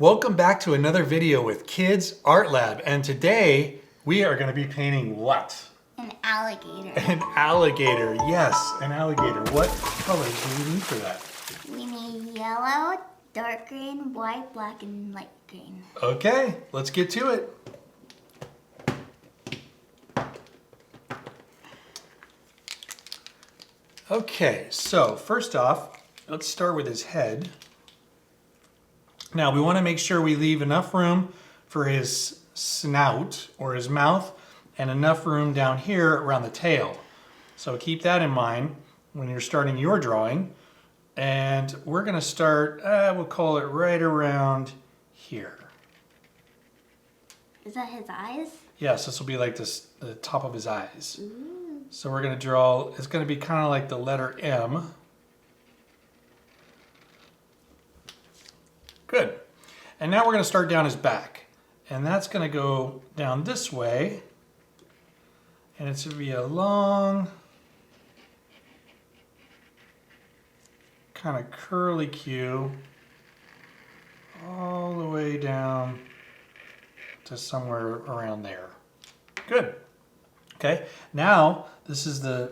Welcome back to another video with Kids Art Lab, and today we are going to be painting what? An alligator. An alligator, yes, an alligator. What colors do we need for that? We need yellow, dark green, white, black, and light green. Okay, let's get to it. Okay, so first off, let's start with his head. Now we want to make sure we leave enough room for his snout or his mouth and enough room down here around the tail. So keep that in mind when you're starting your drawing. And we're going to start, we'll call it right around here. Is that his eyes? Yes, this will be like this, the top of his eyes. Ooh. So we're going to draw, it's going to be kind of like the letter M. Good. And now we're going to start down his back. And that's going to go down this way. And it's going to be a long, kind of curly Q all the way down to somewhere around there. Good. Okay, now this is the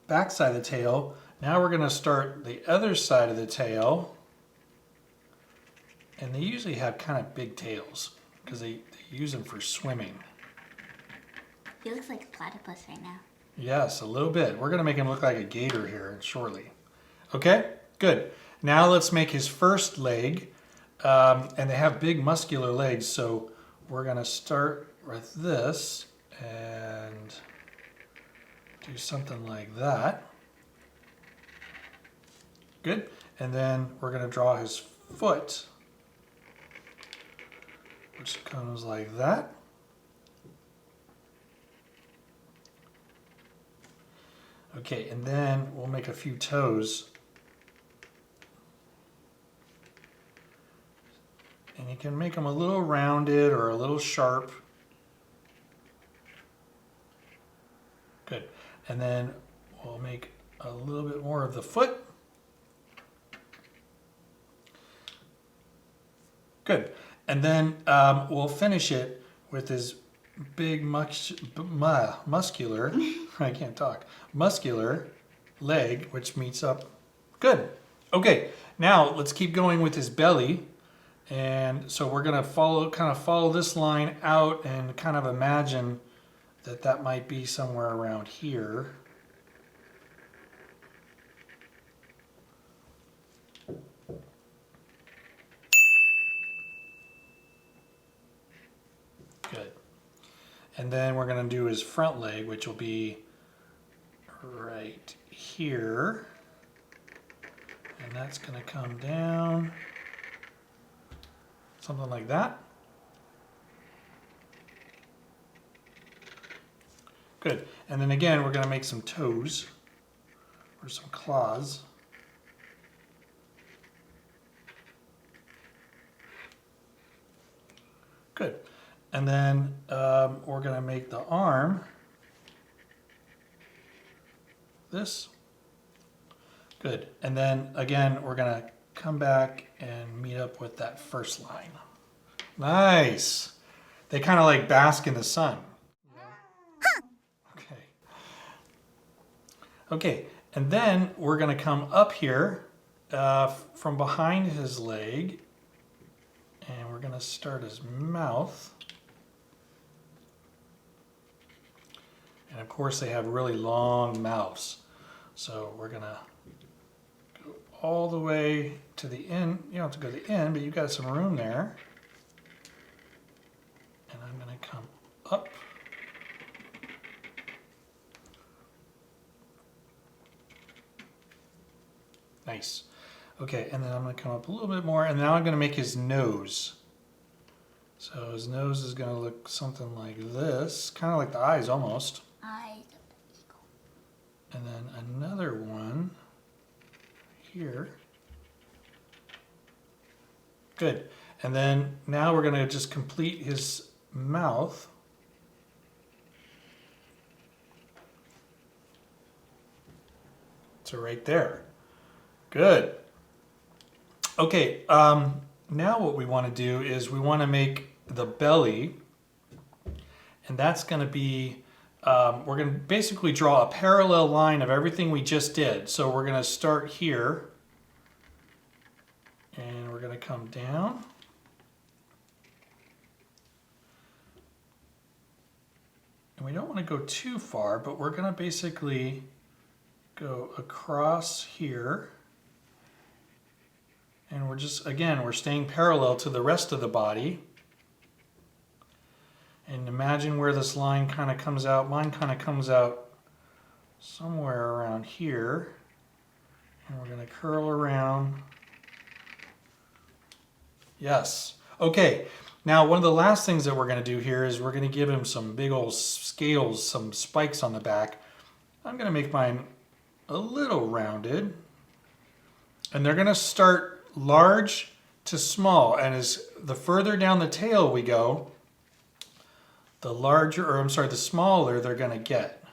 back side of the tail. Now we're going to start the other side of the tail. And they usually have kind of big tails because they use them for swimming. He looks like a platypus right now. Yes, a little bit. We're going to make him look like a gator here shortly. Okay, good. Now let's make his first leg. And they have big muscular legs, so we're going to start with this and do something like that. Good. And then we're going to draw his foot, which comes like that. Okay, and then we'll make a few toes. And you can make them a little rounded or a little sharp. Good. And then we'll make a little bit more of the foot. Good. And then we'll finish it with his big muscular, I can't talk, muscular leg, which meets up. Good. Okay, now let's keep going with his belly. And so we're going to kind of follow this line out and kind of imagine that that might be somewhere around here. Good. And then we're going to do his front leg, which will be right here. And that's going to come down. Something like that. Good. And then again, we're going to make some toes or some claws. Good. And then we're going to make the arm this. Good. And then again, we're going to come back and meet up with that first line. Nice. They kind of like bask in the sun. Okay. Okay. And then we're going to come up here from behind his leg. And we're going to start his mouth. And of course they have really long mouths. So we're going to go all the way to the end. You don't have to go to the end, but you've got some room there. And I'm going to come up. Nice. Okay, and then I'm going to come up a little bit more, and now I'm going to make his nose. So his nose is going to look something like this, kind of like the eyes almost. Eyes of the eagle. And then another one here. Good. And then now we're going to just complete his mouth. So right there. Good. Okay, now what we want to do is we want to make the belly, and that's going to be, we're going to basically draw a parallel line of everything we just did. So we're going to start here, and we're going to come down. And we don't want to go too far, but we're going to basically go across here. And we're just, again, we're staying parallel to the rest of the body. And imagine where this line kind of comes out. Mine kind of comes out somewhere around here. And we're going to curl around. Yes. Okay. Now, one of the last things that we're going to do here is we're going to give him some big old scales, some spikes on the back. I'm going to make mine a little rounded. And they're going to start large to small, and as the further down the tail we go, the larger, or I'm sorry, the smaller they're going to get.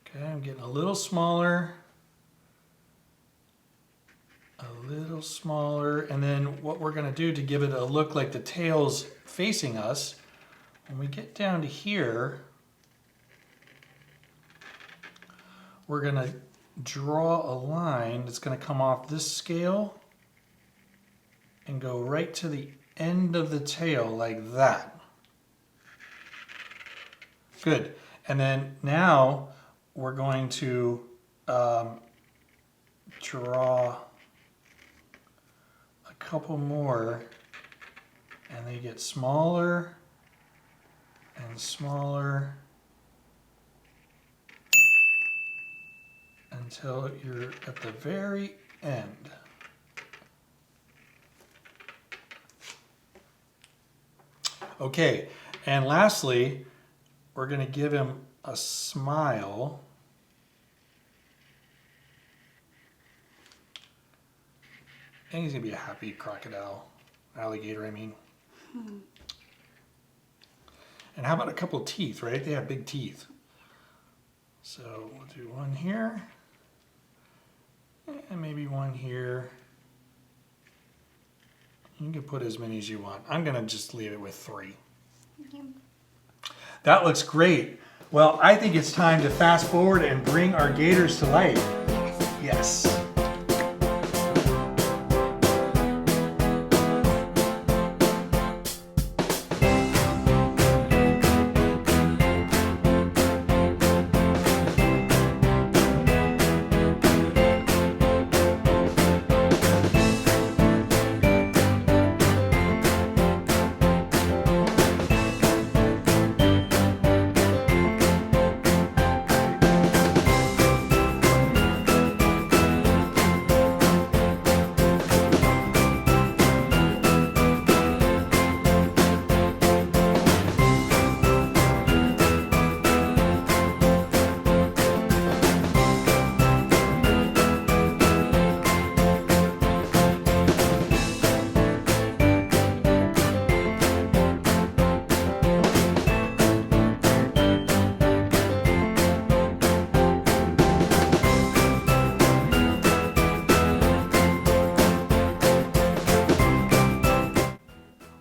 Okay, I'm getting a little smaller, and then what we're going to do to give it a look like the tail's facing us, when we get down to here, we're going to draw a line that's going to come off this scale and go right to the end of the tail like that. Good. And then now we're going to draw a couple more, and they get smaller and smaller until you're at the very end. Okay, and lastly, we're going to give him a smile. And he's going to be a happy crocodile, alligator, I mean. And how about a couple of teeth, right? They have big teeth. So we'll do one here. And maybe one here. You can put as many as you want. I'm going to just leave it with 3. That looks great. Well, I think it's time to fast forward and bring our gators to life. Yes.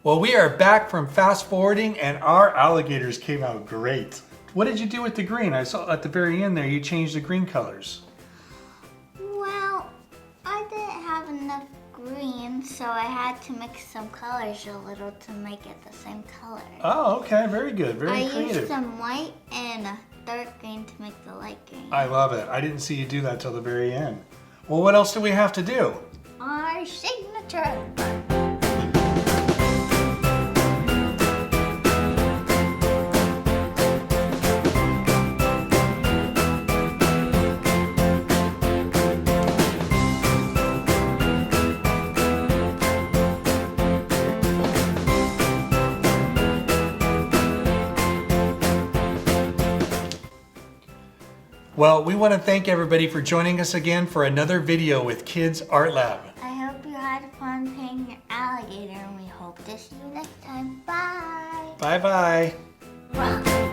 Well, we are back from fast forwarding, and our alligators came out great. What did you do with the green? I saw at the very end there you changed the green colors. Well, I didn't have enough green, so I had to mix some colors a little to make it the same color. Oh, okay, very good, very creative. I used some white and dark green to make the light green. I love it. I didn't see you do that till the very end. Well, what else do we have to do? Our signature. Well, we want to thank everybody for joining us again for another video with Kids Art Lab. I hope you had fun painting your alligator, and we hope to see you next time. Bye. Bye-bye. Bye.